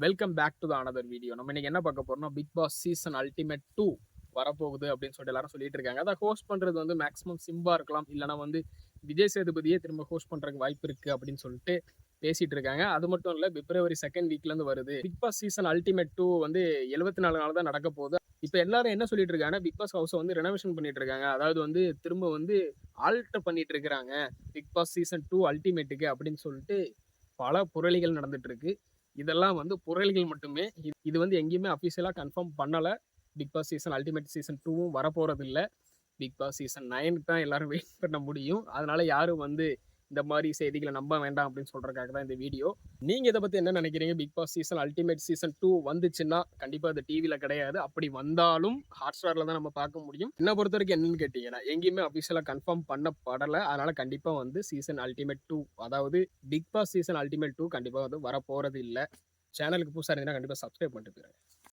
Welcome back to the another video. நம்ம இன்னைக்கு என்ன பார்க்க போறோம்னா, பிக் பாஸ் சீசன் அல்டிமேட் 2 வரப்போகுது அப்படின்னு சொல்லிட்டு எல்லாரும் சொல்லிட்டு இருக்காங்க. அதை ஹோஸ்ட் பண்றது வந்து மேக்ஸிமம் சிம்பா இருக்கலாம், இல்லைனா வந்து விஜய் சேதுபதியே திரும்ப ஹோஸ்ட் பண்றதுக்கு வாய்ப்பு இருக்கு அப்படின்னு சொல்லிட்டு பேசிட்டு இருக்காங்க. அது மட்டும் இல்ல, பிப்ரவரி செகண்ட் வீக்ல இருந்து வருது பிக் பாஸ் சீசன் அல்டிமேட் 2 வந்து 74 நாள் தான் நடக்க போகுது. இப்ப எல்லாரும் என்ன சொல்லிட்டு இருக்காங்கன்னா, பிக் பாஸ் ஹவுஸை வந்து ரெனோவேஷன் பண்ணிட்டு இருக்காங்க. அதாவது வந்து திரும்ப வந்து ஆல்டர் பண்ணிட்டு இருக்காங்க பிக் பாஸ் சீசன் 2 அல்டிமேட்டுக்கு அப்படின்னு சொல்லிட்டு பல புரளிகள் நடந்துட்டு இருக்கு. இதெல்லாம் வந்து புரளிகள் மட்டுமே. இது வந்து எங்கேயுமே அஃபிஷியலா கன்ஃபார்ம் பண்ணல. Bigg Boss season ultimate season 2வும் வரப்போறது இல்ல. பிக் பாஸ் சீசன் 9க்கு தான் எல்லாரும் வெயிட் பண்ண முடியும். அதனால யாரும் வந்து இந்த மாதிரி செய்திகளை நம்ப வேண்டாம் அப்படின்னு சொல்றதுக்காக தான் இந்த வீடியோ. நீங்க இதை பத்தி என்ன நினைக்கிறீங்க? Bigg Boss season ultimate season 2 வந்துச்சுன்னா கண்டிப்பா அது டிவில கிடையாது. அப்படி வந்தாலும் ஹாட் ஸ்டார்ல தான் நம்ம பார்க்க முடியும். என்ன பொறுத்த வரைக்கும் என்னன்னு கேட்டீங்கன்னா, எங்கேயுமே அஃபிஷியலா கன்ஃபார்ம் பண்ணப்படல. அதனால கண்டிப்பா வந்து சீசன் அல்டிமேட் 2, அதாவது பிக் பாஸ் சீசன் அல்டிமேட் 2 கண்டிப்பா வந்து வரப்போறது இல்ல. சேனலுக்கு புதுசா இருந்தீங்கன்னா கண்டிப்பா சப்ஸ்கிரைப் பண்ணிட்டு போயிருங்க.